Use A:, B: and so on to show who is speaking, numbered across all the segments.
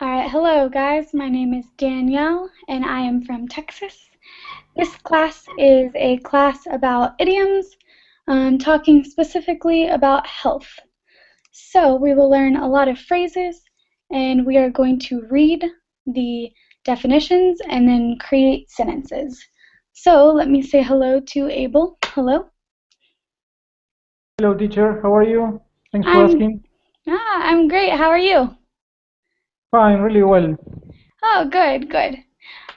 A: Alright, hello guys, my name is Danielle and I am from Texas. This class is a class about idioms, talking specifically about health. So we will learn a lot of phrases and we are going to read the definitions and then create sentences. So let me say hello to Abel. Hello.
B: Hello, teacher. How are you? Thanks for
A: I'm
B: asking.
A: I'm great. How are you?
B: Fine, really well.
A: Oh, good, good.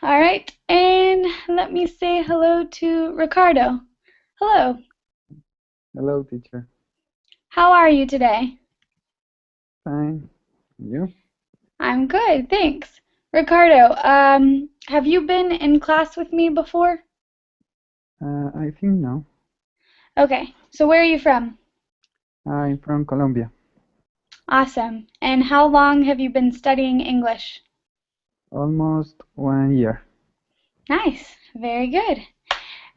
A: All right, and let me say hello to Ricardo. Hello.
C: Hello, teacher.
A: How are you today?
C: Fine. You?
A: I'm good, thanks. Ricardo, have you been in class with me before?
C: I think no.
A: Okay, so where are you from?
C: I'm from Colombia.
A: Awesome. And how long have you been studying English?
C: Almost 1 year.
A: Nice, very good.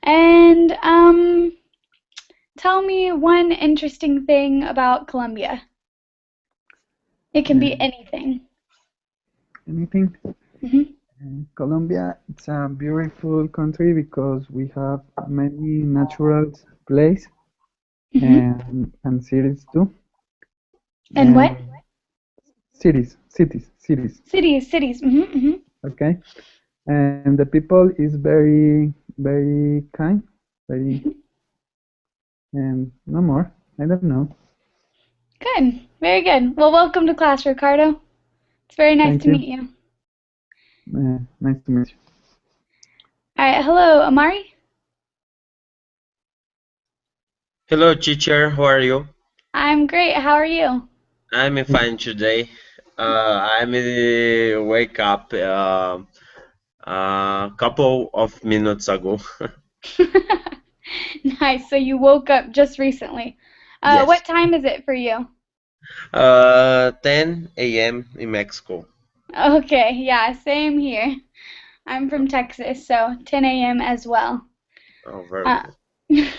A: And tell me one interesting thing about Colombia. It can be
C: Uh,
A: anything.
C: Anything?
A: hmm
C: Colombia, it's a beautiful country because we have many natural places
A: hmm
C: and cities too.
A: And what?
C: And cities.
A: Cities, cities.
C: Okay. And the people is very kind, very, and no more. I don't know.
A: Good. Very good. Well, welcome to class, Ricardo. It's very nice
C: Thank
A: to meet
C: you.
A: you.
C: Nice to meet you.
A: All right. Hello, Amari.
D: Hello, teacher. How are you?
A: I'm great. How are you?
D: I'm fine today. I'm wake up a couple of minutes ago.
A: Nice. So you woke up just recently.
D: Yes.
A: What time is it for you?
D: 10 a.m. in Mexico.
A: Okay. Yeah, same here. I'm from Texas, so 10 a.m. as well.
D: Oh, very
A: Uh,
D: good.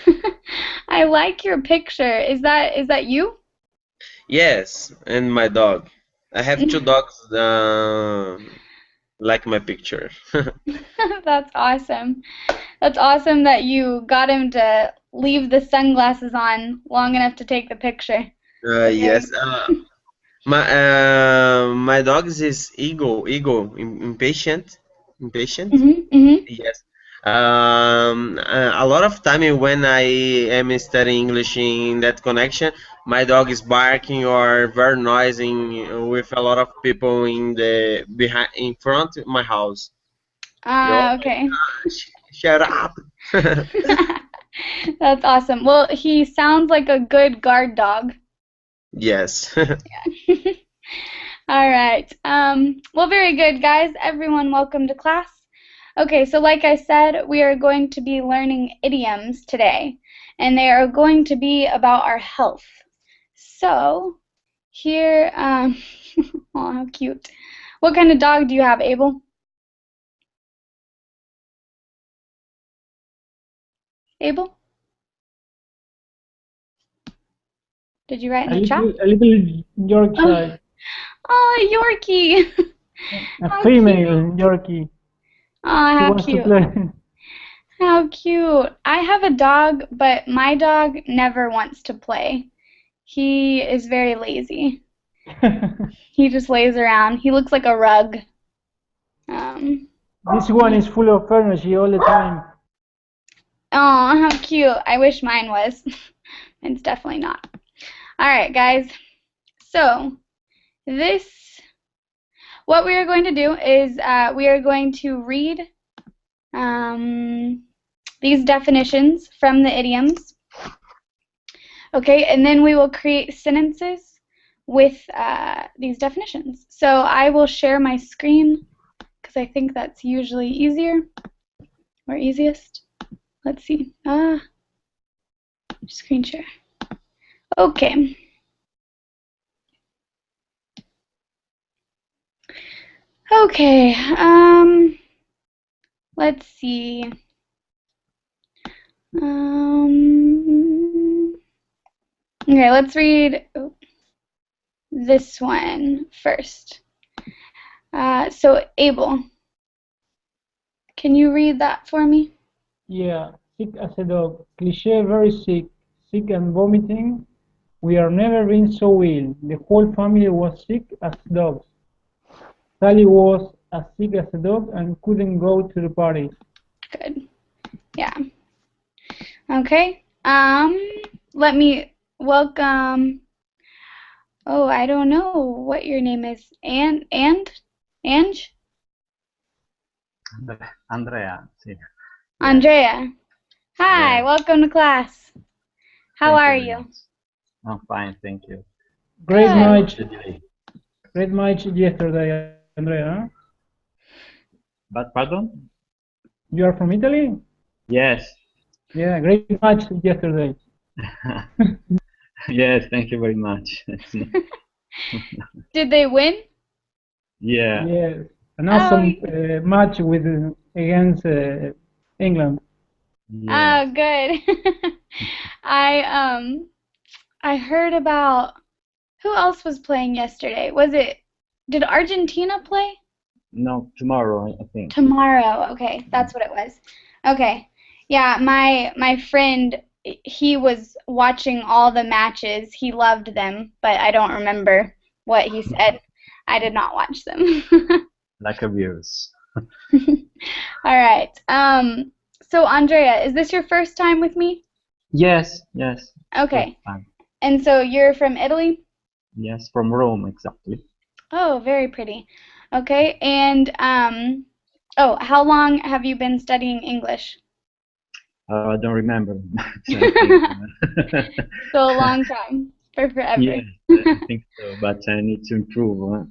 A: I like your picture. Is that you?
D: Yes, and my dog. I have two dogs like my picture.
A: That's awesome. That's awesome that you got him to leave the sunglasses on long enough to take the picture. Very.
D: Yes. My dogs is impatient.
A: Mhm.
D: Yes. A lot of time when I am studying English in that connection, my dog is barking or very noisy with a lot of people in the behind in front of my house. Oh my
A: Okay.
D: gosh, shut up.
A: That's awesome. Well, he sounds like a good guard dog.
D: Yes.
A: All right. Well, very good, guys. Everyone, welcome to class. Okay, so like I said, we are going to be learning idioms today, and they are going to be about our health. So, here, oh, how cute. What kind of dog do you have, Abel? Abel? Did you write in
B: A
A: the chat?
B: little, a little
A: Oh,
B: Yorkshire,
A: oh, Yorkie.
B: a
A: How cute.
B: female Yorkie.
A: Oh,
B: She
A: how
B: wants to
A: cute.
B: play.
A: How cute. I have a dog, but my dog never wants to play. He is very lazy. He just lays around. He looks like a rug. Um,
B: This one
A: yeah.
B: is full of energy all the time.
A: Oh, how cute. I wish mine was. It's definitely not. All right, guys. So, this, what we are going to do is we are going to read um, these definitions from the idioms. Okay, and then we will create sentences with these definitions. So I will share my screen because I think that's usually easier or easiest. Let's see. Screen share. Okay. Okay. Let's see. Okay, let's read this one first. So Abel, can you read that for me?
B: Yeah, sick as a dog. Cliché, very sick. Sick and vomiting. We are never been so ill. The whole family was sick as dogs. Sally was as sick as a dog and couldn't go to the party.
A: Good. Yeah. Okay. Let me welcome. Oh, I don't know what your name is. Ange?
E: Andrea, sì. Yes.
A: Andrea. Hi,
E: Yes.
A: welcome to class. How
E: Thank you
A: are
E: very
A: you?
E: much. I'm fine, thank you.
B: Great
A: Good.
B: match.
E: Today.
B: Great match yesterday, Andrea.
E: But pardon?
B: You are from Italy?
E: Yes.
B: Yeah, great match yesterday.
E: Yes, thank you very much.
A: Did they win?
E: Yeah.
B: Yes, an
A: Oh,
B: awesome match with against England.
E: Yes.
A: good. I I heard about who else was playing yesterday? Did Argentina play?
E: No, tomorrow, I think.
A: Tomorrow. Okay, that's what it was. Okay. Yeah, my friend, he was watching all the matches. He loved them, but I don't remember what he said. I did not watch them.
E: Like a virus.
A: All right. So Andrea, is this your first time with me?
E: Yes, yes. First
A: Okay.
E: time.
A: And so you're from Italy?
E: Yes, from Rome, exactly.
A: Oh, very pretty. Okay. And oh, how long have you been studying English?
E: I don't remember. I think.
A: So a long time. For forever.
E: Yes, I think so, but I need to improve.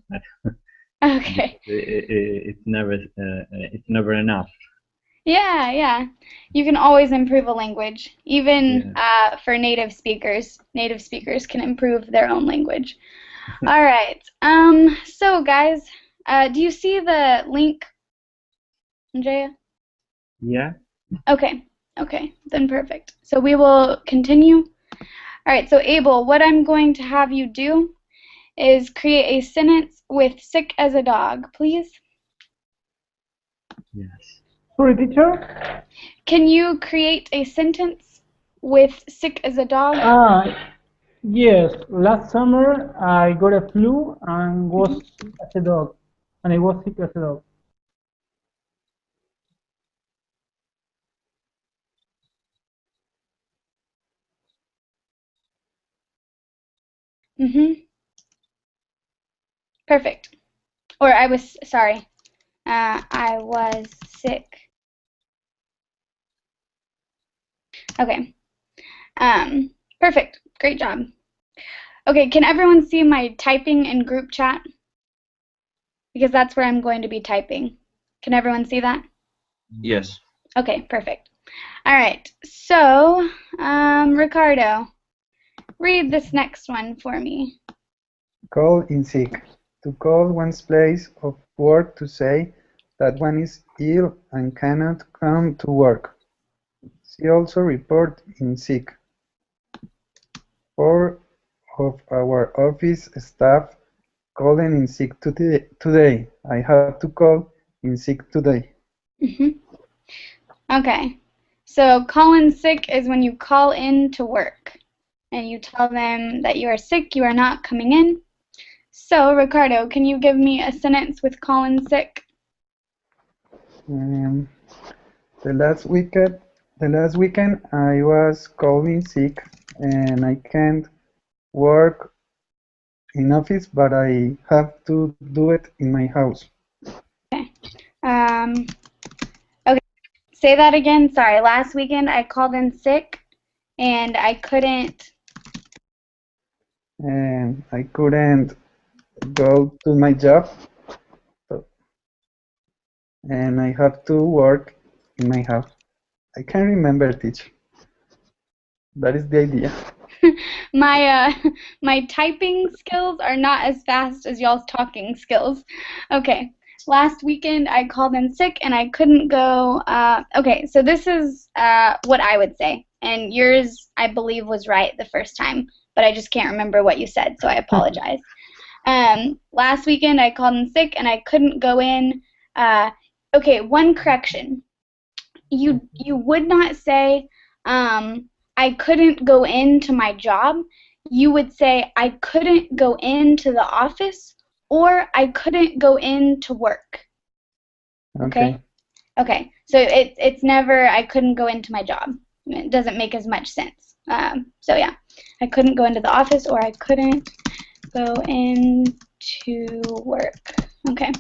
A: Okay.
E: It's never enough.
A: Yeah, yeah. You can always improve a language, even
E: Yeah.
A: for native speakers. Native speakers can improve their own language. All right. So guys, do you see the link, Andrea?
E: Yeah.
A: Okay. Okay. Then perfect. So we will continue. All right. So Abel, what I'm going to have you do is create a sentence with sick as a dog, please.
E: Yes.
B: Sorry, teacher.
A: Can you create a sentence with sick as a dog?
B: Yes. Last summer I got a flu and was sick as a dog, and I was sick as a dog.
A: Mm-hmm. Perfect. Or I was, sorry, I was sick. Okay. Perfect. Great job. Okay, can everyone see my typing in group chat? Because that's where I'm going to be typing. Can everyone see that?
D: Yes.
A: Okay, perfect. All right, so, Ricardo, read this next one for me.
C: Call in sick. To call one's place of work to say that one is ill and cannot come to work. See also report in sick. 4 of our office staff calling in sick today. I have to call in sick today.
A: Mm-hmm. Okay, so call in sick is when you call in to work and you tell them that you are sick, you are not coming in. So, Ricardo, can you give me a sentence with call in sick?
C: Um, the last weekend I was calling sick and I can't work in office, but I have to do it in my house.
A: Okay. Okay. Say that again. Sorry. Last weekend I called in sick and I couldn't.
C: And I couldn't go to my job, so, and I have to work in my house. I can't remember, teacher. That is the idea.
A: my my typing skills are not as fast as y'all's talking skills. Okay. Last weekend I called in sick and I couldn't go. Okay, so this is what I would say, and yours I believe was right the first time, but I just can't remember what you said, so I apologize. Last weekend I called in sick and I couldn't go in. Okay, one correction. You would not say I couldn't go into my job. You would say I couldn't go into the office or I couldn't go into work. Okay? Okay. So it's never I couldn't go into my job. It doesn't make as much sense. So yeah, I couldn't go into the office or I couldn't go into work. Okay.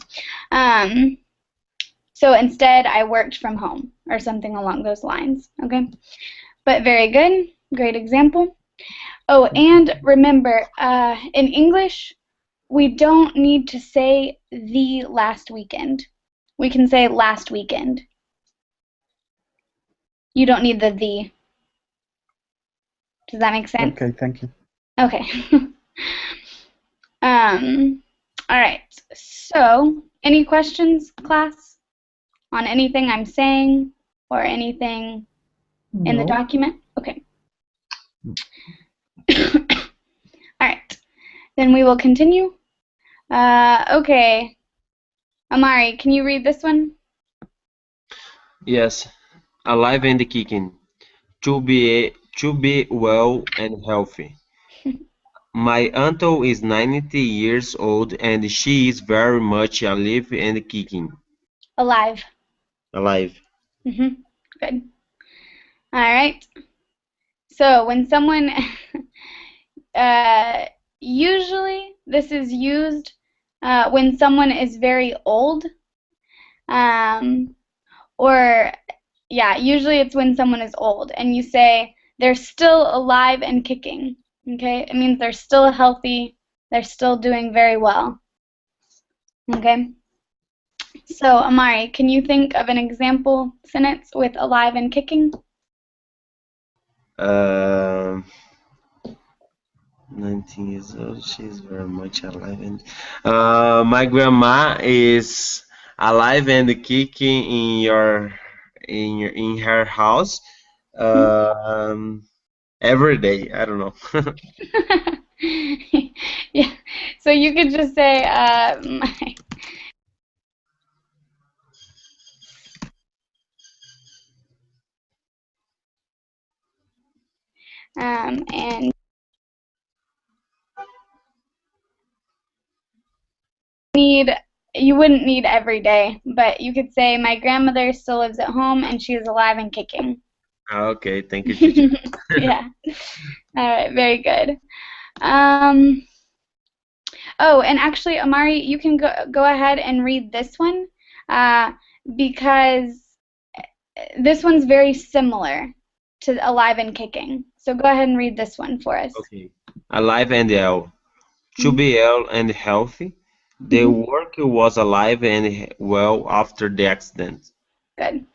A: So instead, I worked from home or something along those lines. Okay. But very good. Great example. Oh, and remember, in English, we don't need to say the last weekend. We can say last weekend. You don't need the. Does that make sense?
C: Okay, thank you.
A: Okay. All right. So, any questions, class, on anything I'm saying or anything in the
B: No.
A: document? Okay. All right. Then we will continue. Okay. Amari, can you read this one?
D: Yes, alive and kicking. To be well and healthy. My uncle is 90 years old and she is very much alive and kicking.
A: Alive.
D: Alive.
A: Good. All right. So when someone, usually this is used when someone is very old, or yeah, usually it's when someone is old, and you say they're still alive and kicking. Okay, it means they're still healthy, they're still doing very well. Okay. So Amari, can you think of an example sentence with alive and kicking?
D: Um 19 years old. She's very much alive and my grandma is alive and kicking in her house every day. I don't know.
A: Yeah. So you could just say and you wouldn't need every day, but you could say my grandmother still lives at home and she is alive and kicking.
D: Okay, thank you, teacher.
A: Yeah. All right, very good. Oh, and actually, Amari, you can go ahead and read this one because this one's very similar to alive and kicking. So go ahead and read this one for us.
D: Okay. Alive and well. To be ill and healthy. The worker was alive and well after the accident.
A: Good.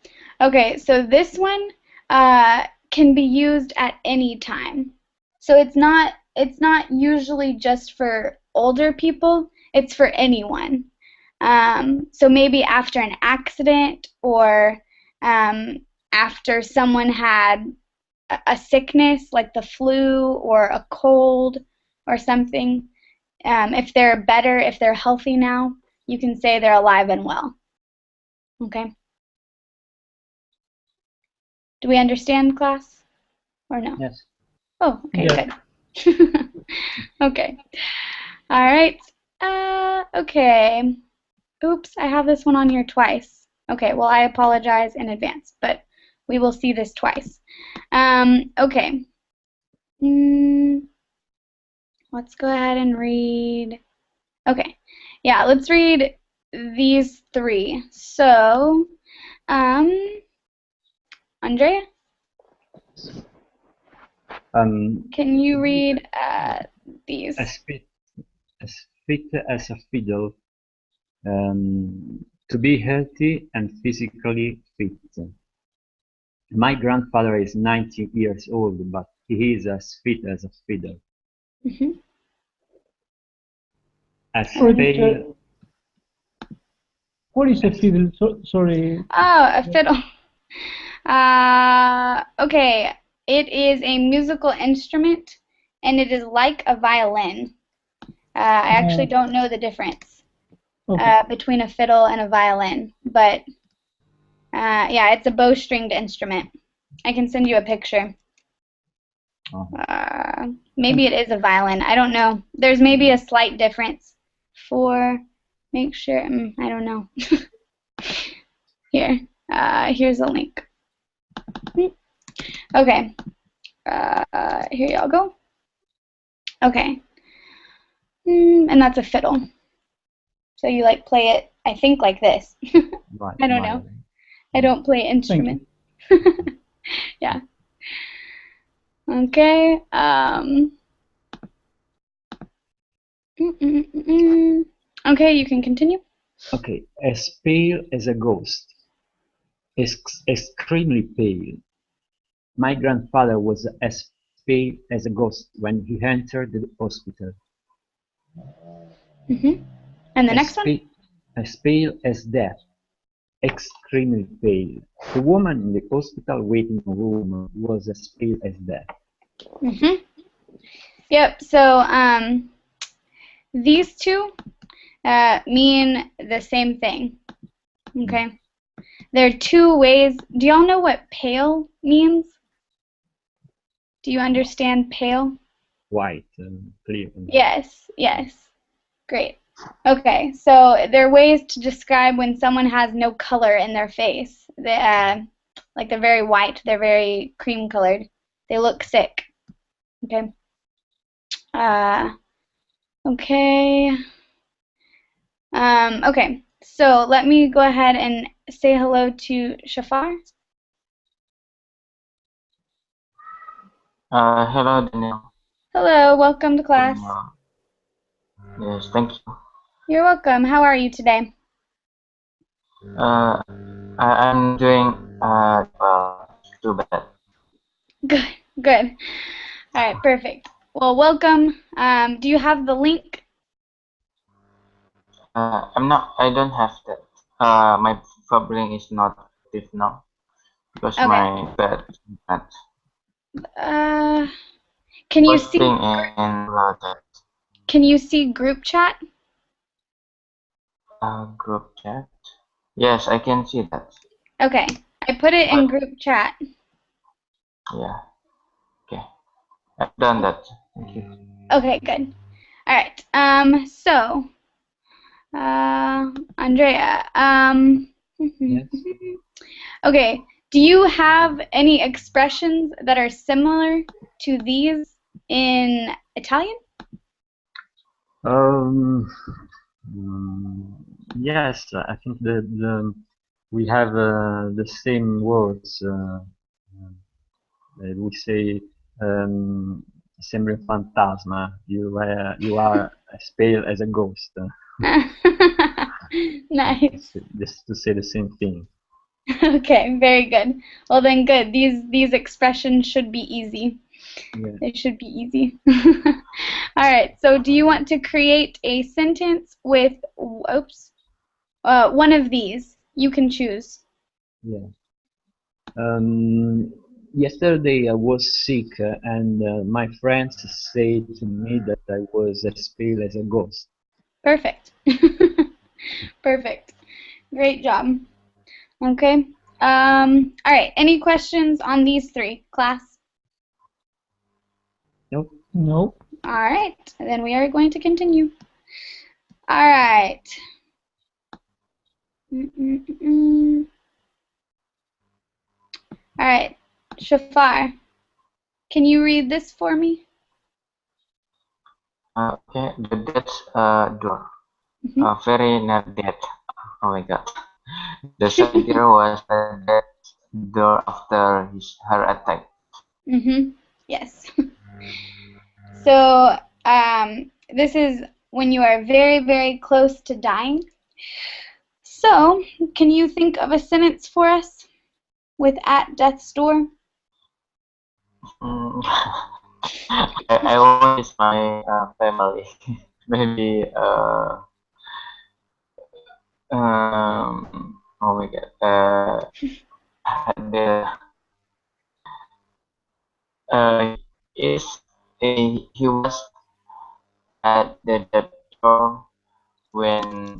A: Okay, so this one can be used at any time. So it's not usually just for older people. It's for anyone. So maybe after an accident or after someone had a sickness like the flu or a cold or something. If they're better, if they're healthy now, you can say they're alive and well. Okay? Do we understand, class? Or no?
E: Yes.
A: Oh, okay,
B: Yes.
A: good. Okay. All right. Okay. Oops, I have this one on here twice. Okay, well, I apologize in advance, but we will see this twice. Okay. Let's go ahead and read. Okay. Yeah, let's read these three. So, Andrea, can you read these?
E: As fit as a fiddle. To be healthy and physically fit. My grandfather is 90 years old, but he is as fit as a fiddle. As pale.
B: What is a fiddle? Sorry.
A: Oh, a fiddle. Okay. It is a musical instrument, and it is like a violin. I actually don't know the difference
B: Okay.
A: between a fiddle and a violin, but yeah, it's a bowstringed instrument. I can send you a picture. Maybe it is a violin. I don't know. There's maybe a slight difference. Make sure. I don't know. Here. Here's a link. Okay. Here y'all go. Okay. And that's a fiddle. So you like play it, I think, like this.
E: Right.
A: I don't know. I don't play instruments. Yeah. Okay. Okay, you can continue.
E: Okay. As pale as a ghost. Extremely pale. My grandfather was as pale as a ghost when he entered the hospital.
A: And the next one?
E: As pale as death. Extremely pale. The woman in the hospital waiting room was as pale as death.
A: Yep, so these two mean the same thing. Okay? There are two ways. Do y'all know what pale means? Do you understand pale?
E: White and clear.
A: Yes, yes. Great. Okay, so there are ways to describe when someone has no color in their face. Like they're very white, they're very cream colored. They look sick. Okay. Okay. Okay, so let me go ahead and say hello to Shafar.
F: Hello, Daniel.
A: Hello, welcome to class.
F: Yes, thank you.
A: You're welcome. How are you today?
F: I'm doing well, too bad.
A: Good, good. All right, perfect. Well, welcome. Do you have the link?
F: I don't have that. My fabric is not active now because
A: Okay.
F: my bed is not.
A: Can you
F: Posting
A: see?
F: in that
A: Can you see group chat?
F: group chat. Yes, I can see that.
A: Okay, I put it in group chat.
F: Yeah. Okay. I've done that. Thank you.
A: Okay, good. All right. So, Andrea.
E: Yes.
A: Okay. Do you have any expressions that are similar to these in Italian?
E: Yes, I think we have the same words. We say sembri un fantasma. You are as pale as a ghost.
A: Nice.
E: Just to say the same thing.
A: Okay, very good. Well then, good. These expressions should be easy.
E: Yeah.
A: They should be easy. All right. So, do you want to create a sentence with one of these? You can choose.
E: Yeah. Yesterday I was sick and my friends said to me that I was as pale as a ghost.
A: Perfect. Perfect. Great job. Okay. All right. Any questions on these three, class?
E: Nope.
B: Nope.
A: All right. Then we are going to continue. All right. All right. Shafar, can you read this for me?
F: Okay. The death's door. Very not dead. Oh my God. The soldier was at death's door after her attack.
A: Yes. So, this is when you are very, very close to dying. So, can you think of a sentence for us with at death's door?
F: Mm, I always my family. Maybe oh my God. The is he was at the door when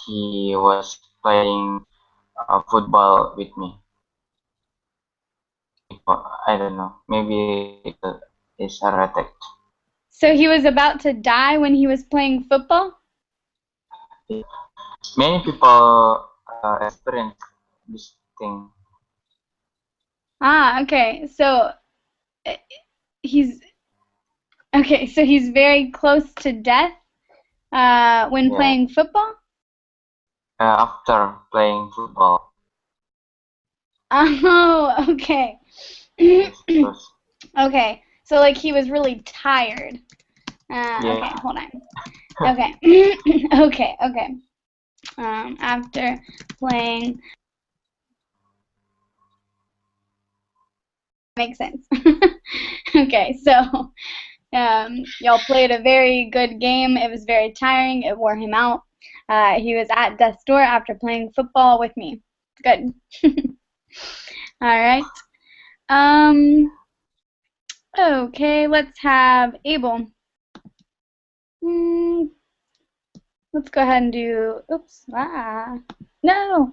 F: he was playing football with me. I don't know. Maybe it's erratic.
A: So he was about to die when he was playing football?
F: Many people experience this thing.
A: Ah, okay. So uh, he's okay, so he's very close to death when
F: Yeah,
A: playing football?
F: after playing football.
A: Oh, okay.
F: Yes, because
A: Okay. So like he was really tired. Okay,
F: yeah,
A: hold on. Okay. Okay, okay. After playing makes sense. Okay, so y'all played a very good game. It was very tiring. It wore him out. He was at death's door after playing football with me. Good. All right. Okay, let's have Abel. Hmm, let's go ahead and do, oops, no.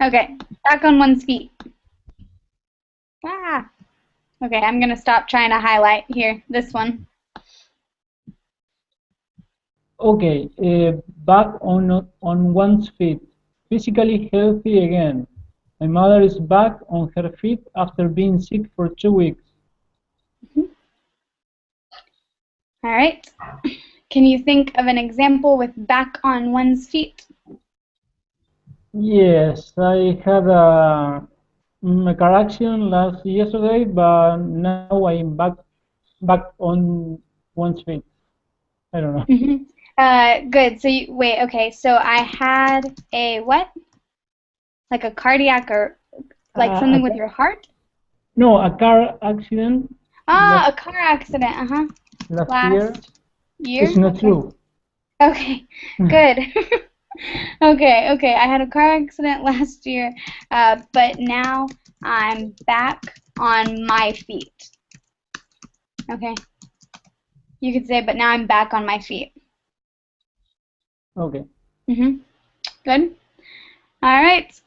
A: Okay, back on one's feet. Okay, I'm gonna stop trying to highlight here, this one.
B: Okay, back on one's feet, physically healthy again. My mother is back on her feet after being sick for 2 weeks.
A: All right. Can you think of an example with back on one's feet?
B: Yes, I had a car accident yesterday, but now I'm back on one's feet. I don't know.
A: Good. So wait, okay. So I had a what? Like a cardiac or like
B: Uh,
A: something
B: a
A: with
B: ca-
A: your heart?
B: no, a car accident
A: Ah,
B: last
A: a car accident.
B: last year.
A: Last year?
B: It's not
A: Okay.
B: true.
A: Okay. Good. Okay, okay. I had a car accident last year, but now I'm back on my feet. Okay. You could say, but now I'm back on my feet.
B: Okay.
A: Good. All right.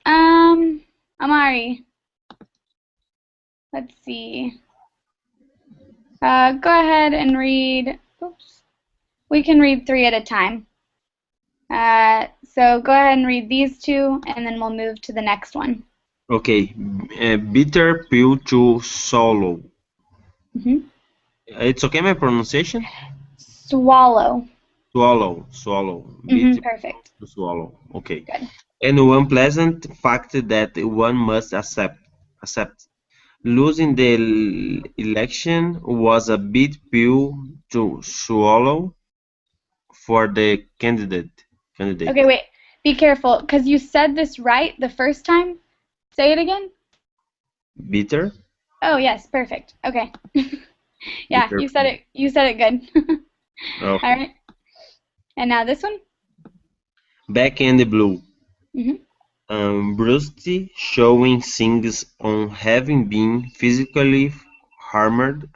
A: Amari. Let's see. Go ahead and read. Oops. We can read three at a time. So go ahead and read these two, and then we'll move to the next one.
D: Okay, bitter pill to swallow. It's okay my pronunciation?
A: Swallow.
D: Swallow. Bitter
A: Perfect.
D: to swallow. Okay.
A: Good.
D: And one pleasant fact that one must accept. Losing the election was a big pill to swallow for the candidate.
A: Okay, wait. Be careful, because you said this right the first time. Say it again.
D: Bitter?
A: Oh, yes, perfect. Okay. Yeah,
D: Bitter
A: you said
D: pill.
A: it. You said it good. All
D: Okay.
A: right. And now this one.
D: Back in the blue.
A: Mhm.
D: Bruce showing signs on having been physically harmed.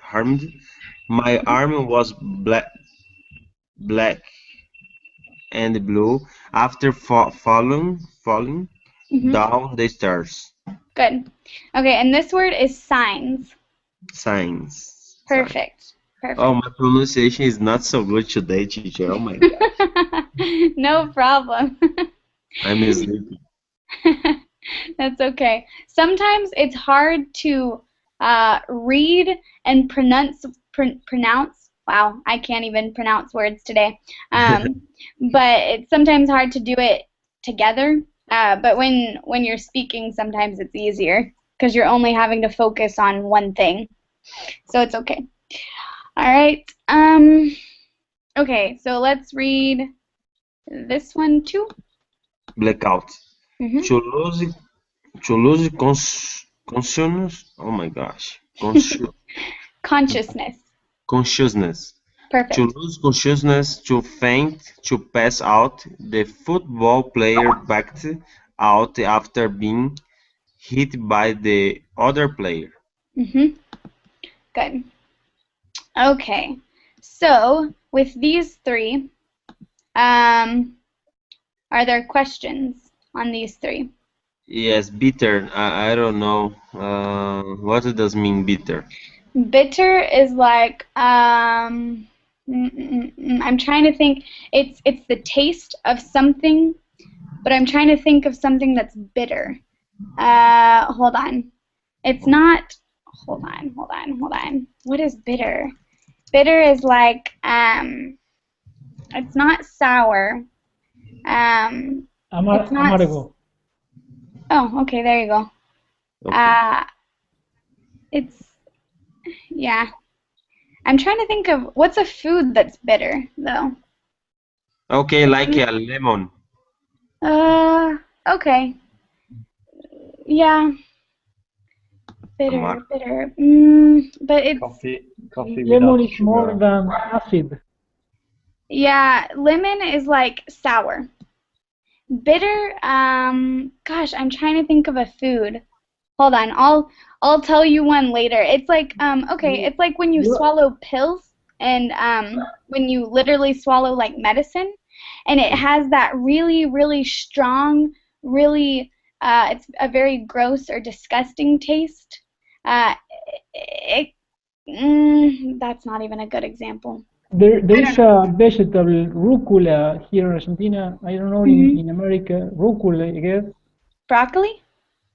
D: My arm was black and blue after falling
A: Mhm.
D: down the stairs.
A: Good. Okay, and this word is signs.
D: Signs.
A: Perfect.
D: Oh,
A: Perfect.
D: my pronunciation is not so good today, teacher. Oh my gosh.
A: No problem.
D: I'm sleepy.
A: That's okay. Sometimes it's hard to read and pronounce. Wow, I can't even pronounce words today. But it's sometimes hard to do it together. But when you're speaking, sometimes it's easier because you're only having to focus on one thing. So it's okay. All right. Okay, so let's read this one too.
D: Blackout.
A: Mhm.
D: To lose consciousness. Oh my gosh.
A: Consciousness.
D: Consciousness. To
A: Perfect.
D: lose consciousness, to faint, to pass out. The football player backed out after being hit by the other player.
A: Mhm. Good. Okay. So with these three, are there questions on these three?
D: Yes, bitter. I don't know. What does mean bitter?
A: Bitter is like I'm trying to think. It's the taste of something, but I'm trying to think of something that's bitter. Hold on. It's not. Hold on. What is bitter? Bitter is like it's not sour. It's not.
B: Amargo.
A: Oh, okay. There you go.
D: Okay.
A: It's yeah. I'm trying to think of what's a food that's bitter though.
D: Okay, like a lemon.
A: Okay. Yeah,
D: Amar.
A: bitter. But it's
E: Coffee
B: Lemon
E: without
B: is more
E: sugar.
B: than acid.
A: yeah, lemon is like sour. Bitter, gosh, I'm trying to think of a food. Hold on, I'll tell you one later. It's like okay, it's like when you
B: You,
A: swallow pills and when you literally swallow like medicine and it has that really, really strong, really it's a very gross or disgusting taste. Uh it, that's not even a good example.
B: there
A: I
B: is
A: don't know.
B: a vegetable, rucola, here in Argentina. I don't know in America. Rucola, I guess.
A: Broccoli?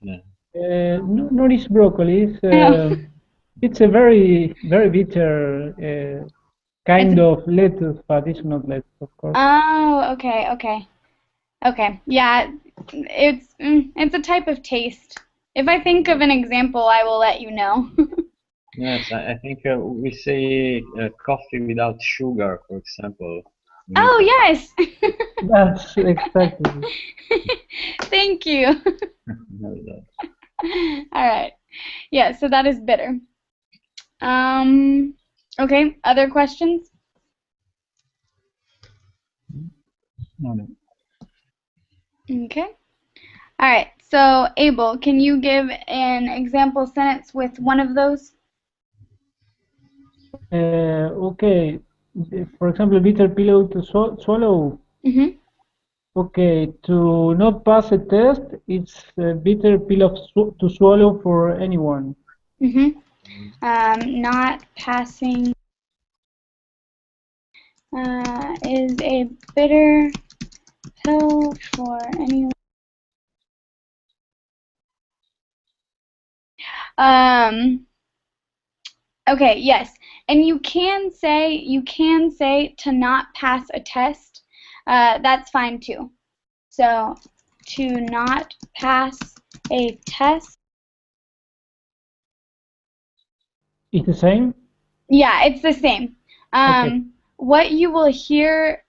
E: Yeah.
B: No, not is broccoli.
A: Oh.
B: It's a very, very bitter
A: It's
B: kind of lettuce, but it's not lettuce, of course.
A: oh, okay. Okay. Yeah, it's a type of taste. If I think of an example, I will let you know.
E: Yes, I think we say coffee without sugar, for example, in
A: Oh,
E: Italy.
A: yes.
B: That's exactly.
A: Thank you. All right. Yeah, so that is bitter. Okay, other questions?
E: No, no.
A: Okay. All right. So, Abel, can you give an example sentence with one of those?
B: Okay. For example, bitter pillow to swallow.
A: Mm-hmm.
B: Okay, to not pass a test, it's a bitter pill of to swallow for anyone.
A: Mm-hmm. Not passing is a bitter pill for anyone. Um, okay, yes. And you can say to not pass a test. That's fine too. So to not pass a test.
B: It's the same?
A: Yeah, it's the same.
B: Okay,
A: What you will hear,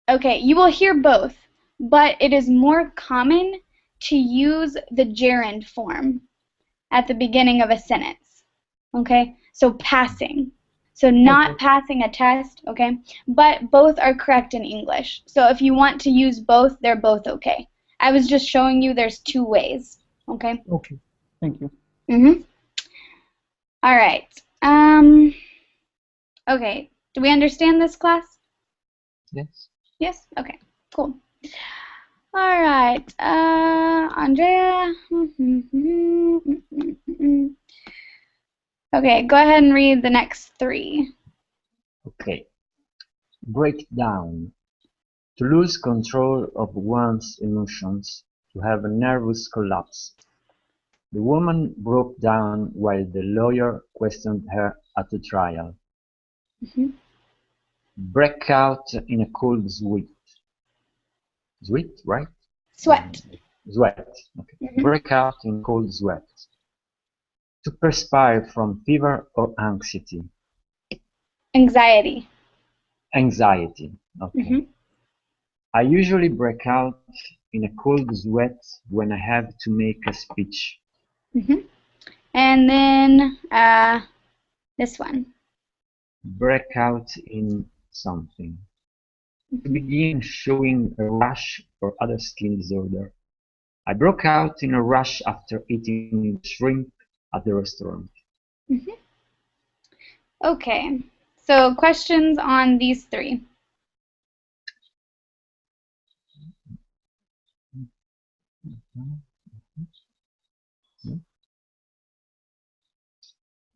A: okay, you will hear both, but it is more common to use the gerund form at the beginning of a sentence. Okay, so passing. So
B: okay,
A: not passing a test, okay? But both are correct in English. So if you want to use both, they're both okay. I was just showing you there's two ways, okay?
B: okay. Thank you.
A: All right. Okay. Do we understand this class?
E: Yes.
A: Yes? Okay. Cool. All right. Andrea. Okay, go ahead and read the next three.
E: Okay. Breakdown. To lose control of one's emotions, to have a nervous collapse. The woman broke down while the lawyer questioned her at the trial. Break out in a cold sweat. Sweat, right?
A: Sweat.
E: Sweat. Okay. Break out in cold sweat. To perspire from fever or anxiety.
A: Anxiety.
E: Anxiety. Okay. I usually break out in a cold sweat when I have to make a speech.
A: And then this one.
E: Break out in something. To begin showing a rash or other skin disorder. I broke out in a rash after eating shrimp at the restaurant.
A: Okay. So questions on these three.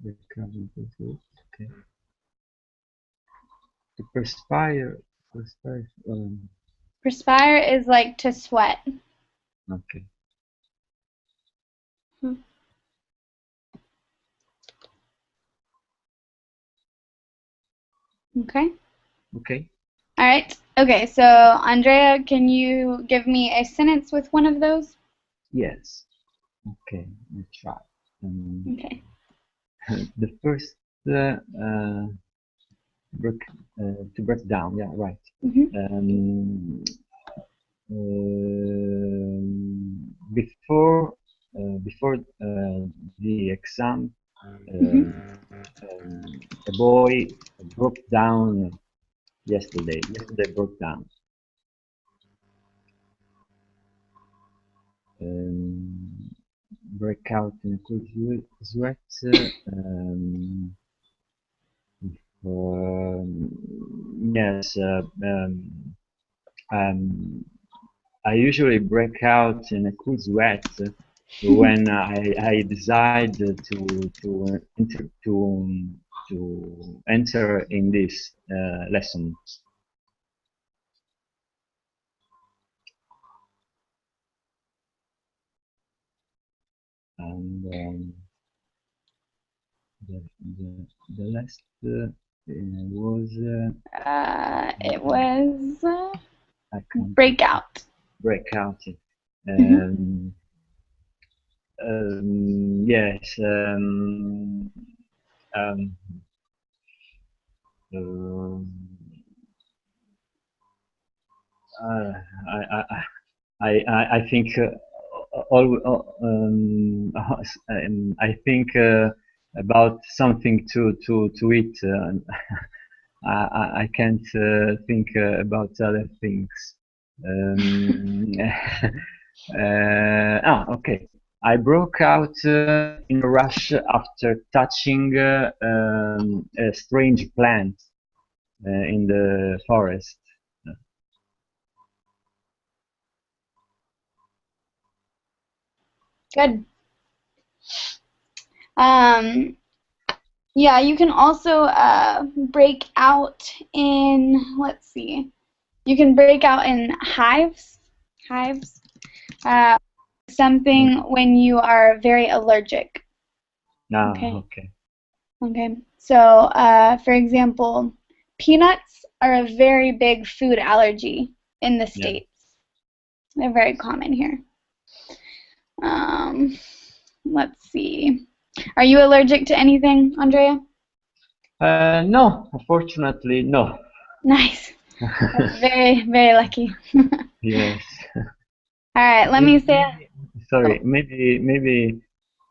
E: Okay. To perspire.
A: Perspire is like to sweat.
E: Okay.
A: Okay.
E: Okay.
A: All right. Okay, so Andrea, can you give me a sentence with one of those?
E: Yes. Okay. Let's try.
A: Okay.
E: The first break to break down. Yeah. Right.
A: Mm-hmm.
E: Um, before the exam,
A: Mm-hmm.
E: a boy broke down yesterday. Yesterday broke down. Break out in a cool sweat. Yes. Um, I usually break out in a cool sweat when I decide to enter in this lesson. And the last was
A: It was
E: I can't
A: breakout.
E: break out.
A: Mm-hmm.
E: Yes. Um, um, uh, I, I, I think I think about something to eat. I can't think about other things. Um, okay. I broke out in a rush after touching a strange plant in the forest.
A: Good. Yeah, you can also break out in, let's see, you can break out in hives. Hives. Something when you are very allergic.
E: Ah,
A: Okay.
E: okay.
A: Okay. So, for example, peanuts are a very big food allergy in the
E: Yeah.
A: States. They're very common here. Let's see. Are you allergic to anything, Andrea?
E: No, unfortunately, no.
A: Nice. That's very, very lucky.
E: Yes.
A: All right, let me say,
E: Sorry, maybe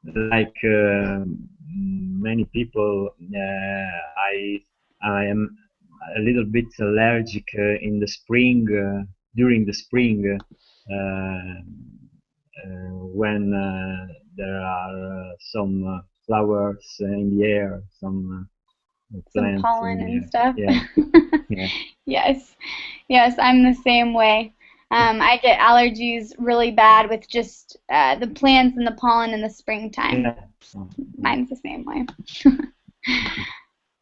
E: like many people, I am a little bit allergic in the spring, during the spring, when there are some flowers in the air, some
A: some
E: plants in
A: pollen
E: the
A: and
E: air.
A: stuff.
E: Yeah, yeah,
A: Yes, yes, I'm the same way. I get allergies really bad with just the plants and the pollen in the springtime.
E: yeah.
A: Mine's the same way.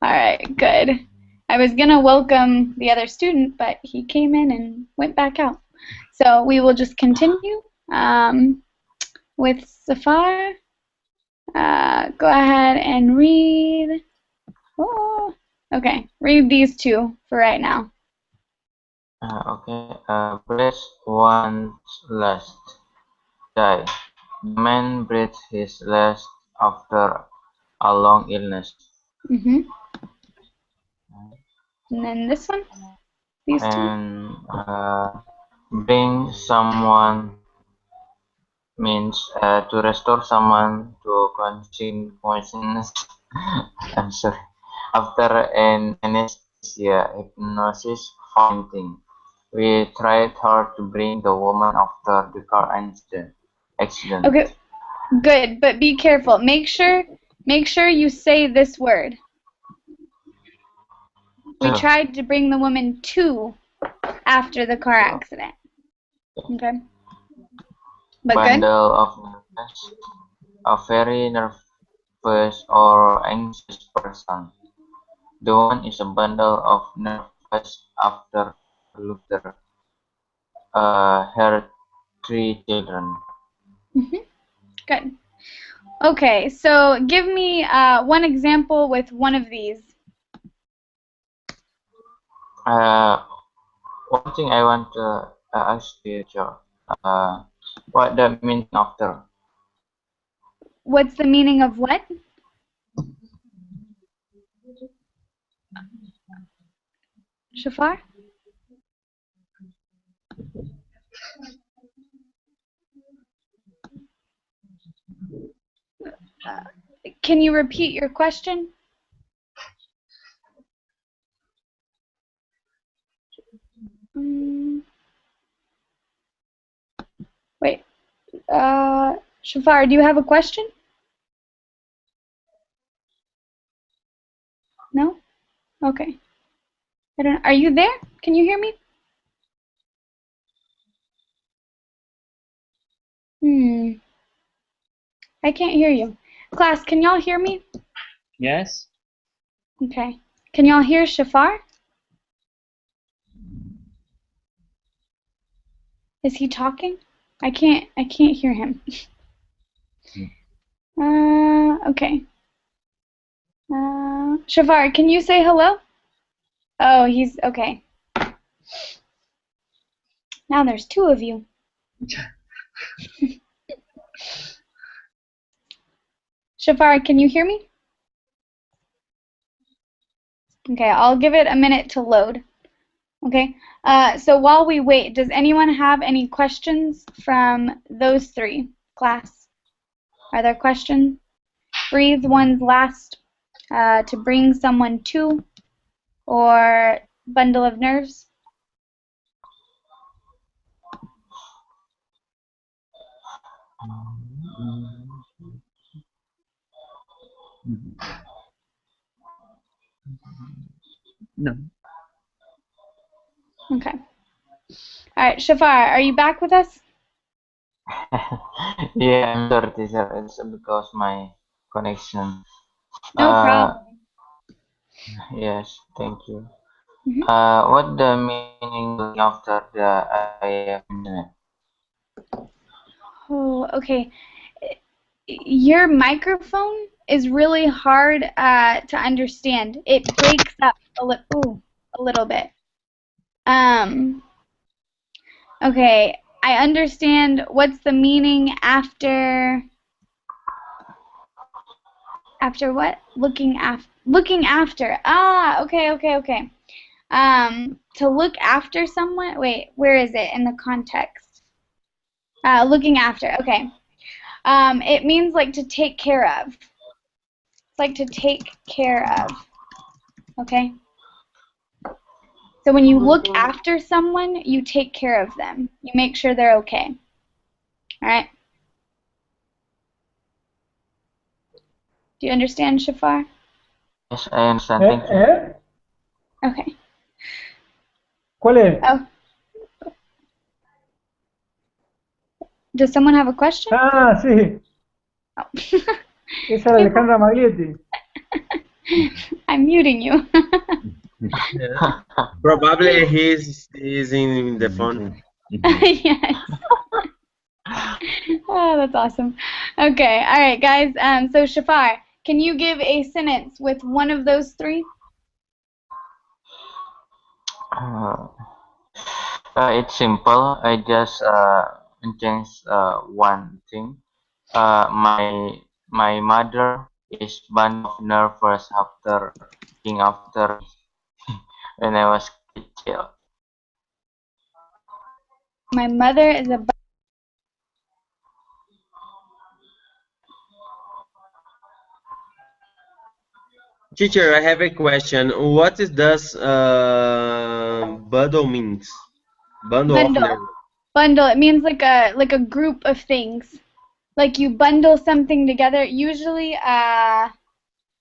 A: All right, good. I was gonna welcome the other student, but he came in and went back out. So we will just continue with Safar. Go ahead and read. Oh, okay, read these two for right now.
F: Okay. Breathe one's last. Die. The man breathed his last after a long illness.
A: Mm-hmm. And then this one, these two.
F: And bring someone means to restore someone to consciousness. I'm sorry. After an anesthesia hypnosis fainting, we tried hard to bring the woman after the car accident.
A: Okay, good, but be careful. Make sure you say this word. We tried to bring the woman to after the car accident. Okay. But good?
F: Bundle of nervous. A very nervous or anxious person. The one is a bundle of nervous after Luther. Her 3 children.
A: Good. Okay, so give me one example with one of these.
F: One thing I want to ask you, Joe. What the meaning after?
A: What's the meaning of what? Shafar? Can you repeat your question? Wait. Shafar, do you have a question? No? Okay. I don't. Are you there? Can you hear me? I can't hear you. Class, can y'all hear me?
E: Yes?
A: Okay. Can y'all hear Shafar? Is he talking? I can't hear him. Okay. Shafar, can you say hello? Oh, he's okay. Now there's two of you. Shafar, can you hear me? Okay, I'll give it a minute to load. Okay, so while we wait, does anyone have any questions from those three? Class, are there questions? Breathe one's last, to bring someone to, or bundle of nerves?
E: No.
A: Okay. All right, Shafar, are you back with us?
F: Yeah, I'm sorry, teacher. It's because my connection.
A: No problem.
F: Yes, thank you.
A: Mhm.
F: What the meaning after the I mentioned?
A: Oh, okay. Your microphone is really hard to understand. It breaks up a little bit. Okay, I understand. What's the meaning after what? Looking after. Ah, okay. To look after someone. Wait, where is it in the context? Looking after. Okay. It means like to take care of. It's like to take care of. Okay? So when you look after someone, you take care of them. You make sure they're okay. All right? Do you understand, Shafar?
F: Yes, I understand. Thank you.
A: Okay.
B: ¿Cuál es?
A: Oh. Does someone have a question?
B: Ah, sí.
A: Oh.
B: Esa es Alejandra Maglietti.
A: I'm muting you.
D: Yeah. Probably he's in the phone.
A: Yes. Oh, that's awesome. Okay, all right, guys. So Shafar, can you give a sentence with one of those three?
F: It's simple. I just change one thing. My mother is band of nervous after looking after me when I was kid.
A: My mother is a.
D: Teacher, I have a question. What is does bundle means? Bundle of
A: Bundle.
D: nerves.
A: Bundle. It means like a group of things. Like you bundle something together. Usually,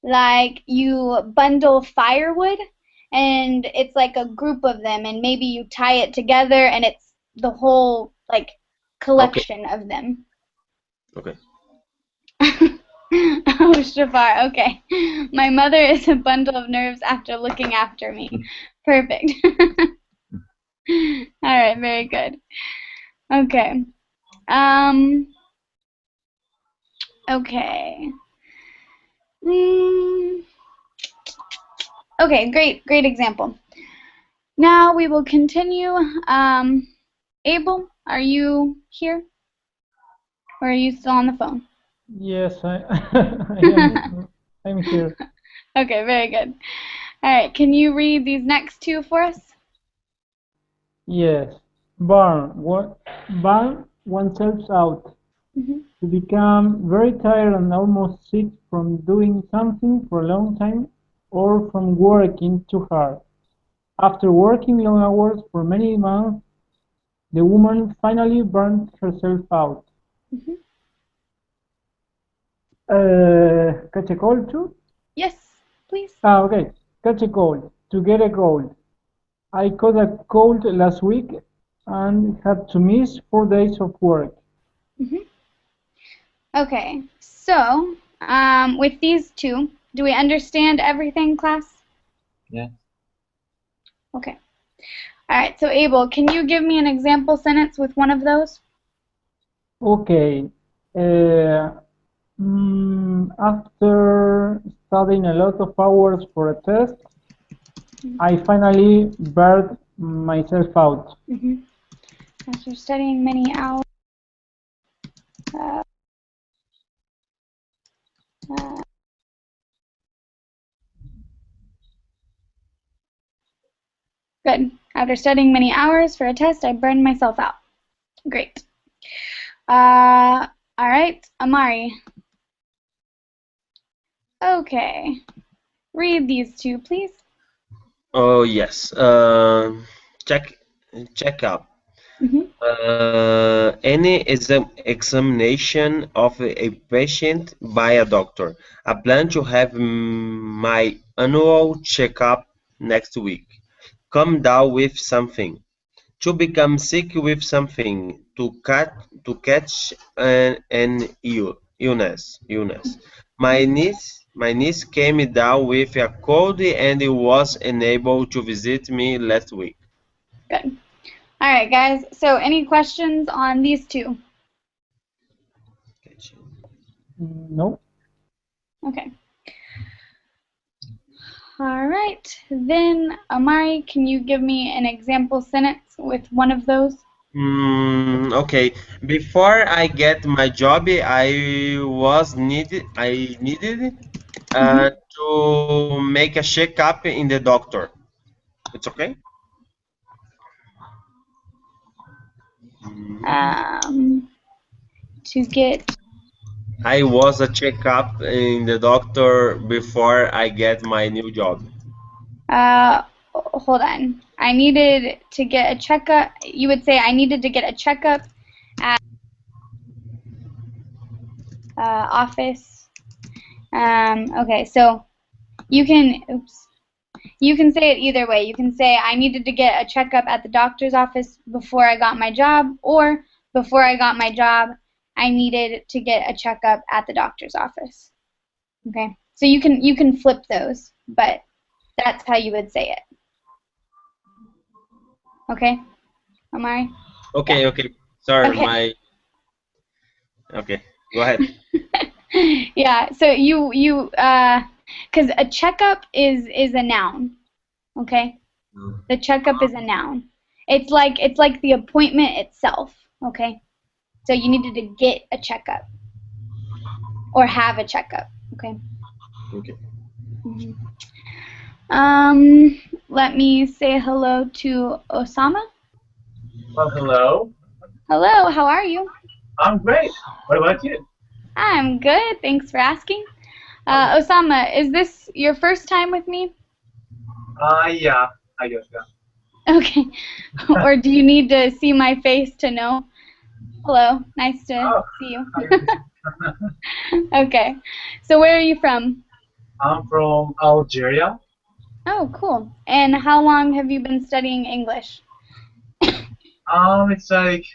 A: like you bundle firewood, and it's like a group of them, and maybe you tie it together, and it's the whole like collection of them.
D: Okay.
A: Oh, Shafar, okay. My mother is a bundle of nerves after looking after me. Perfect. All right, very good. Okay. Okay. Okay, great example. Now we will continue. Abel, are you here? Or are you still on the phone?
B: Yes, I'm here.
A: Okay, very good. All right, can you read these next two for us?
B: Yes. Burn oneself out.
A: Mm-hmm.
B: To become very tired and almost sick from doing something for a long time or from working too hard. After working long hours for many months, the woman finally burned herself out.
A: Mm-hmm.
B: Catch a cold too?
A: Yes, please.
B: Okay. Catch a cold. To get a cold. I caught a cold last week and had to miss 4 days of work.
A: Mm-hmm. Okay, so with these two, do we understand everything, class?
E: Yeah.
A: Okay. All right, so Abel, can you give me an example sentence with one of those?
B: Okay. After studying a lot of hours for a test, I finally burned myself out.
A: Mm-hmm. After studying many hours. Good. After studying many hours for a test, I burned myself out. Great. All right, Amari. Okay. Read these two, please.
D: Oh yes. Checkup.
A: Mm-hmm.
D: Any examination of a patient by a doctor. I plan to have my annual checkup next week. Come down with something. To become sick with something. To catch an illness. My niece came down with a cold and was unable to visit me last week.
A: Good. All right, guys. So any questions on these two?
B: No?
A: Okay. All right. Then, Amari, can you give me an example sentence with one of those?
D: Okay. Before I get my job, I needed
A: Mm-hmm.
D: to make a checkup in the doctor. It's okay?
A: To get,
D: I was a checkup in the doctor before I get my new job.
A: hold on. I needed to get a checkup. You would say I needed to get a checkup at office. Okay, so you can, oops. You can say it either way. You can say I needed to get a checkup at the doctor's office before I got my job, or before I got my job, I needed to get a checkup at the doctor's office. Okay, so you can flip those, but that's how you would say it. Okay, Amari?
D: Okay, okay. Sorry,
A: Okay.
D: my. Okay, go ahead.
A: Yeah, so because a checkup is a noun. Okay, the checkup is a noun. It's like the appointment itself. Okay, so you needed to get a checkup or have a checkup. Okay.
D: Okay.
A: Mhm. Let me say hello to Osama.
G: Well, hello.
A: Hello, how are you?
G: I'm great. What about you?
A: I'm good. Thanks for asking. Osama, is this your first time with me?
G: Yeah, I guess so.
A: Okay. Or do you need to see my face to know? Hello, nice to
G: Oh,
A: see you.
G: I guess.
A: Okay. So where are you from?
G: I'm from Algeria.
A: Oh, cool. And how long have you been studying English?
G: It's like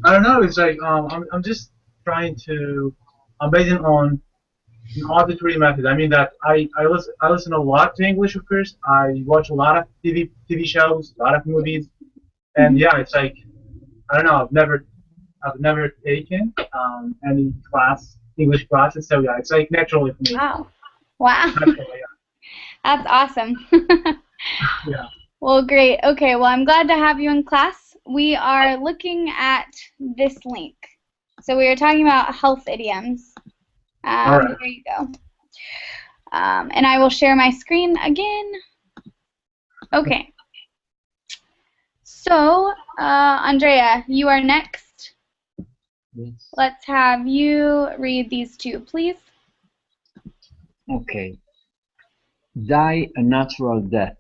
G: I don't know. It's like I'm just trying to. I'm basing on an auditory method. I mean that I listen a lot to English, of course. I watch a lot of TV shows, a lot of movies, and
A: Mhm.
G: yeah, it's like I don't know. I've never taken any English classes, so yeah, it's like naturally for me.
A: Wow. Wow.
G: Naturally,
A: That's awesome.
G: yeah.
A: Well, great. Okay, well, I'm glad to have you in class. We are looking at this link. So we are talking about health idioms.
G: All right.
A: There you go. And I will share my screen again. Okay. So, Andrea, you are next.
E: Yes.
A: Let's have you read these two, please.
E: Okay. Die a natural death.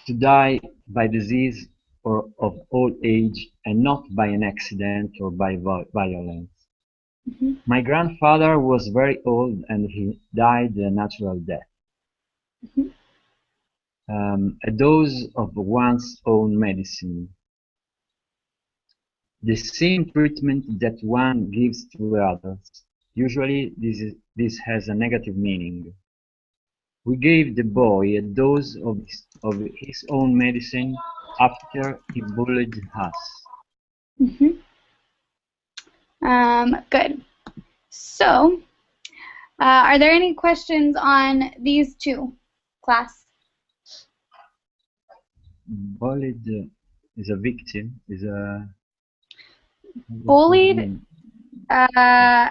E: To die by disease or of old age and not by an accident or by violence.
A: Mhm.
E: My grandfather was very old and he died a natural death.
A: Mhm.
E: A dose of one's own medicine. The same treatment that one gives to others. Usually this has a negative meaning. We gave the boy a dose of his own medicine after he bullied us.
A: Mhm. Good. So, are there any questions on these two, class?
E: Bullied is a victim, is a what does it
A: Bullied,
E: mean?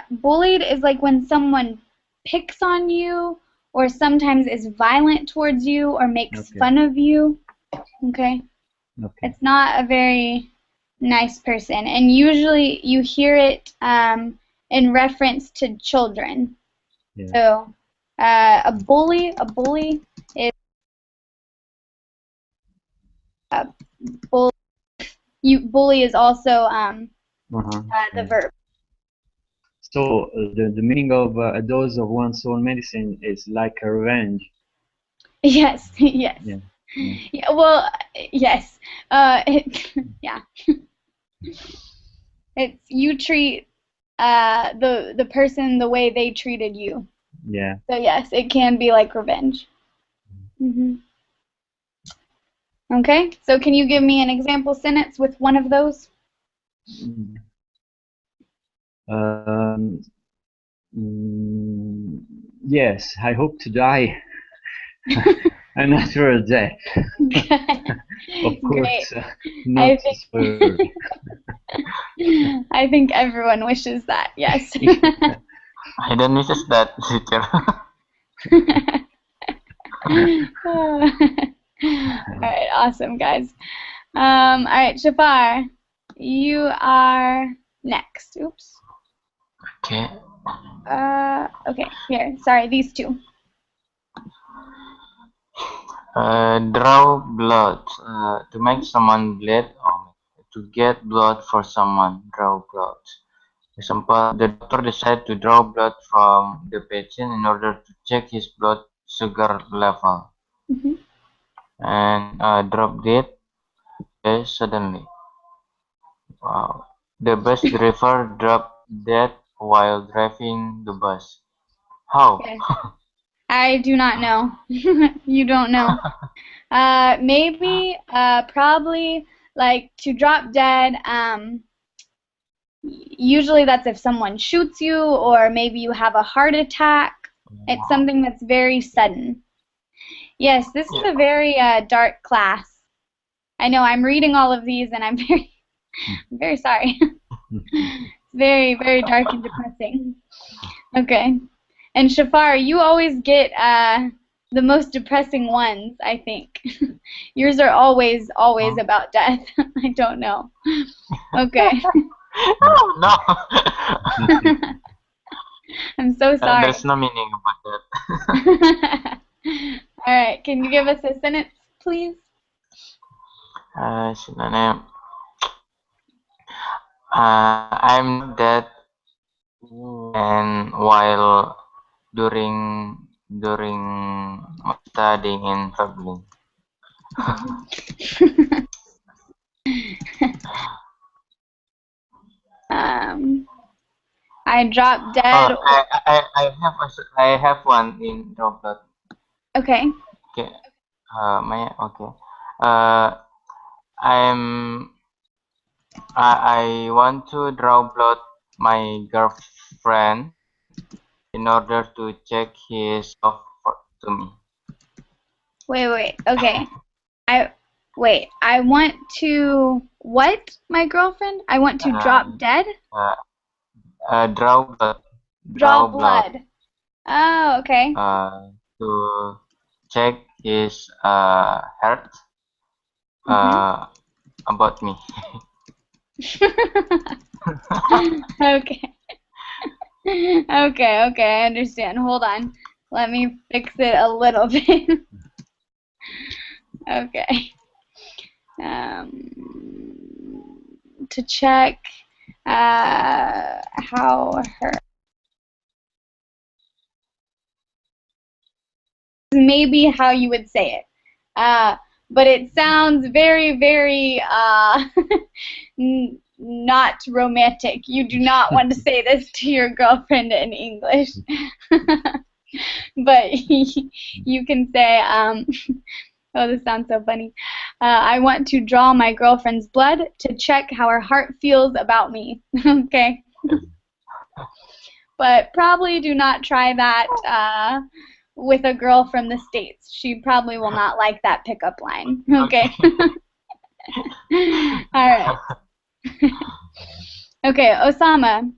A: bullied is like when someone picks on you or sometimes is violent towards you or makes
E: Okay,
A: fun of you. Okay?
E: okay,
A: It's not a very nice person. And usually you hear it in reference to children.
E: yeah.
A: So a bully is a bull. Bully is also
E: Uh-huh.
A: the
E: Yeah.
A: verb.
E: So the meaning of a dose of one's own medicine is like a revenge.
A: Yes, yes.
E: Yeah, yeah,
A: Yeah, well, yes. Yeah. It's you treat the person the way they treated you.
E: yeah.
A: So yes, it can be like revenge. Hmm. Okay. So can you give me an example sentence with one of those?
E: Mm. Um, mm, yes, I hope to die a natural death. Of
A: Great.
E: course, not
A: I think
E: so.
A: I think everyone wishes that. Yes.
F: I don't miss that, teacher.
A: All right, awesome, guys. All right, Shafar, you are next. Oops.
F: Okay.
A: Okay, here. Sorry, these two.
F: Draw blood. To make someone bleed or to get blood for someone. Draw blood. Example, the doctor decided to draw blood from the patient in order to check his blood sugar level.
A: Hmm.
F: And drop dead suddenly. Wow. The bus driver dropped dead while driving the bus. How?
A: Okay. I do not know. You don't know. Maybe, probably, like to drop dead. Usually that's if someone shoots you, or maybe you have a heart attack. It's
F: Wow.
A: something that's very sudden. Yes, this is
F: Yeah.
A: a very dark class. I know I'm reading all of these, and I'm very sorry. It's very, very dark and depressing. Okay. And Shafar, you always get the most depressing ones, I think. Yours are always
F: Hmm?
A: about death. I don't know. Okay.
F: Oh, no.
A: I'm so sorry.
F: There's no meaning about that.
A: All right. Can you give us a sentence, please?
F: Synonym. I'm not dead and while during during my studying and traveling.
A: I dropped dead.
F: I have one in Roblox.
A: Okay.
F: Okay. Okay. Uh, I want to draw blood my girlfriend in order to check his love to me.
A: Wait. Okay. I want to what? My girlfriend? I want to drop dead?
F: Draw blood.
A: Draw blood. Oh, okay.
F: To check his heart about me.
A: Okay. Okay, I understand. Hold on. Let me fix it a little bit. Okay. To check how her maybe how you would say it. But it sounds very, very not romantic. You do not want to say this to your girlfriend in English. But you can say, oh, this sounds so funny. I want to draw my girlfriend's blood to check how her heart feels about me. Okay? But probably do not try that with a girl from the States. She probably will not like that pickup line. Okay? All right. Okay, Osama.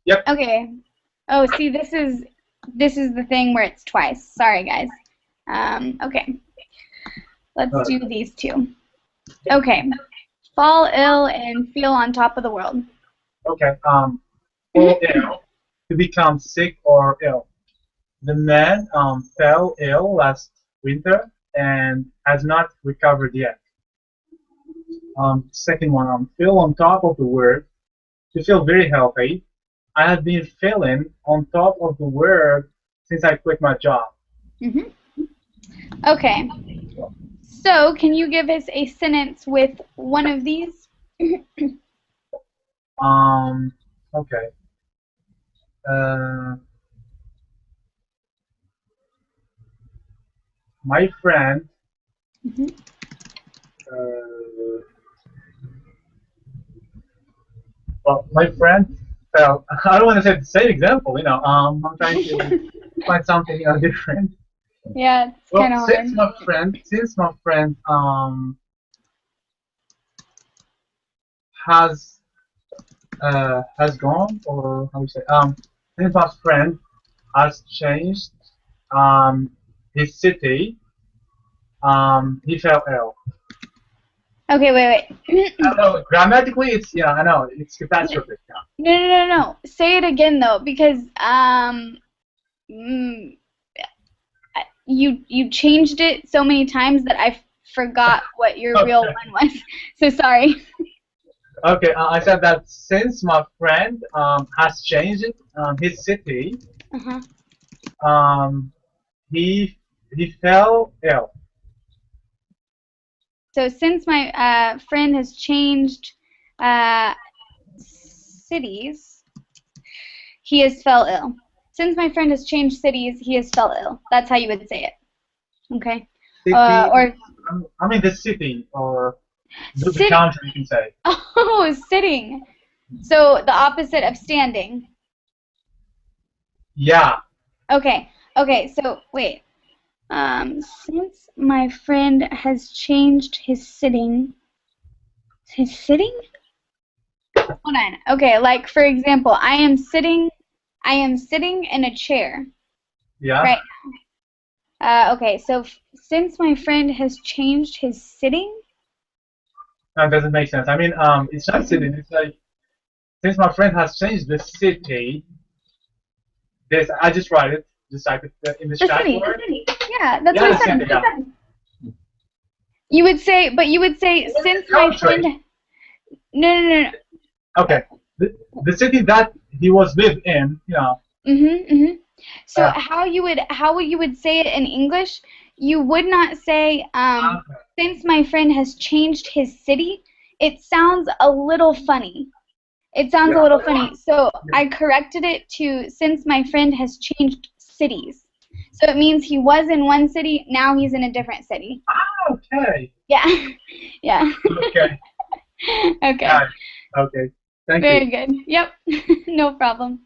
G: Yep.
A: Okay. Oh, see, this is the thing where it's twice. Sorry, guys. Okay. Let's do these two. Okay. Fall ill and feel on top of the world.
G: Okay. Fall ill. To become sick or ill. The man fell ill last winter and has not recovered yet. Second one, feel on top of the world. To feel very healthy. I have been feeling on top of the world since I quit my job.
A: Okay. So, can you give us a sentence with one of these?
G: Okay. My friend. Well, my friend felt. I don't want to say the same example. I'm trying to find something different.
A: Yeah, it's kind of hard.
G: Since my friend has gone, or how do you say, since my friend has changed his city, he fell ill.
A: Okay, wait.
G: I know, grammatically, it's I know it's catastrophic. Yeah.
A: No. Say it again though, because you changed it so many times that I forgot what your real one was. So sorry.
G: Okay, I said that since my friend has changed his city, he fell ill.
A: So since my friend has changed cities, he has fell ill. Since my friend has changed cities, he has fell ill. That's how you would say it. Okay.
G: City,
A: or
G: I mean the city or the country, you can say.
A: Oh, sitting. So the opposite of standing.
G: Yeah.
A: Okay. So wait. Since my friend has changed his sitting. His sitting? Hold on. Okay, like for example, I am sitting in a chair.
G: Yeah.
A: Right now. Okay, so since my friend has changed his sitting.
G: That doesn't make sense. I mean, it's not sitting. It's like since my friend has changed the city. This I just write it. Just type it in the chat word.
A: Yeah, that's what I said.
G: Yeah.
A: You would say, since my friend. No.
G: Okay, the city that he was lived in,
A: So how you would say it in English, you would not say since my friend has changed his city. It sounds a little funny. It sounds a little funny. So I corrected it to since my friend has changed cities. So it means he was in one city, now he's in a different city.
G: Okay.
A: Yeah. Yeah.
G: Okay.
A: Okay.
G: Okay. Thank
A: Very
G: you.
A: good. Yep. No problem.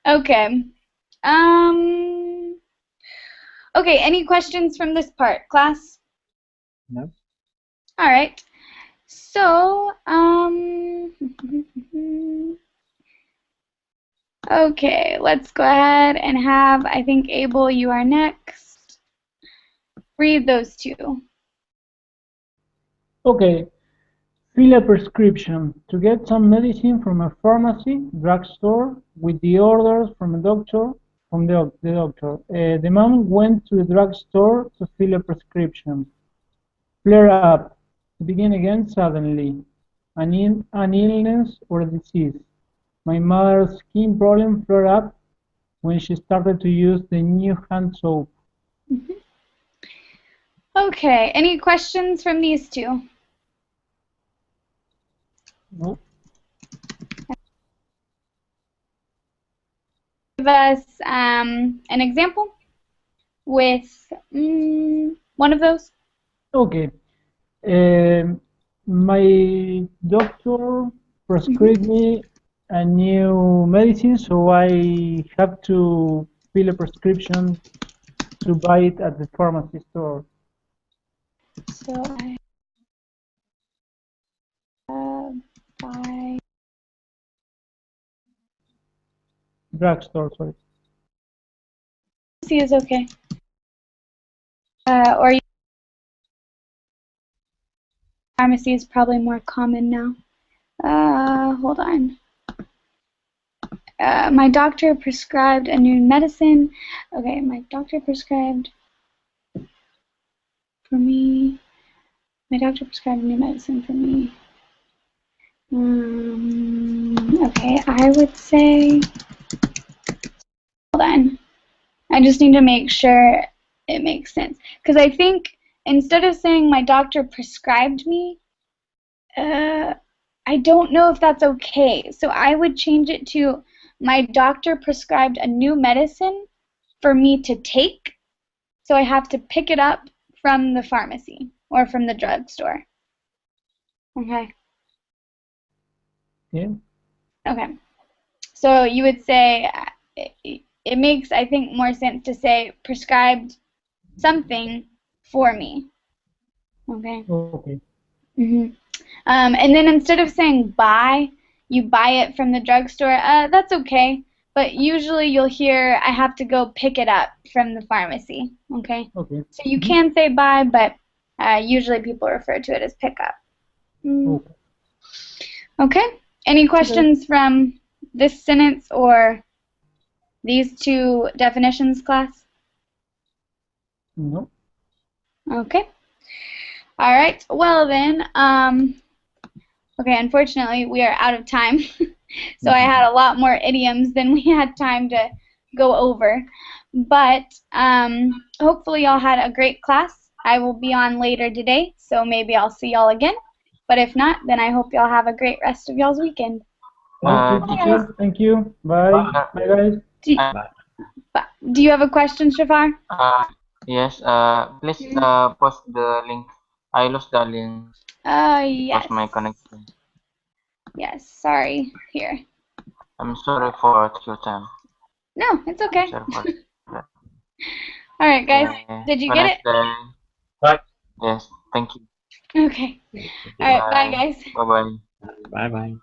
A: Okay. Okay, any questions from this part, class?
E: No.
A: All right. So, okay, let's go ahead and have, I think, Abel, you are next. Read those two.
B: Okay. Fill a prescription to get some medicine from a pharmacy, drugstore, with the orders from a doctor. The doctor. The man went to the drugstore to fill a prescription. Flare up. Begin again suddenly. An illness or a disease. My mother's skin problem flared up when she started to use the new hand soap.
A: Okay, any questions from these two?
B: No.
A: Give us an example with one of those.
B: Okay. My doctor prescribed me a new medicine, so I have to fill a prescription to buy it at the pharmacy store.
A: So I buy
B: Drugstore, sorry.
A: C is okay. Or pharmacy is probably more common now. Hold on. My doctor prescribed a new medicine. Okay, my doctor prescribed for me. My doctor prescribed a new medicine for me. Okay, I would say. Hold on. I just need to make sure it makes sense. Because I think instead of saying my doctor prescribed me, I don't know if that's okay. So I would change it to my doctor prescribed a new medicine for me to take. So I have to pick it up from the pharmacy or from the drugstore. Okay.
B: Yeah.
A: Okay. So you would say it makes, I think, more sense to say prescribed something for me. Okay.
B: Okay.
A: And then instead of saying buy, you buy it from the drugstore. That's okay. But usually you'll hear I have to go pick it up from the pharmacy. Okay.
B: Okay.
A: So you can say buy, but usually people refer to it as pick up.
B: Okay.
A: Okay. Any questions from this sentence or these two definitions, class?
B: No.
A: Okay. All right. Well then, okay, unfortunately we are out of time. So I had a lot more idioms than we had time to go over. But hopefully y'all had a great class. I will be on later today, so maybe I'll see y'all again. But if not, then I hope y'all have a great rest of y'all's weekend.
B: Okay,
A: Bye,
B: teacher.
A: guys.
B: Thank you. Bye. Bye, guys.
A: Do you have a question, Shafar?
F: Yes. Please post the link. I lost the link.
A: Yes.
F: Lost my connection.
A: Yes, sorry. Here.
F: I'm sorry for your time.
A: No, it's okay.
F: Sorry for that.
A: All right, guys.
F: Okay.
A: Did you
F: Have a
A: get it?
F: nice day.
G: Bye.
F: Yes. Thank you.
A: Okay. All right, bye, guys.
F: Bye bye.
E: Bye bye.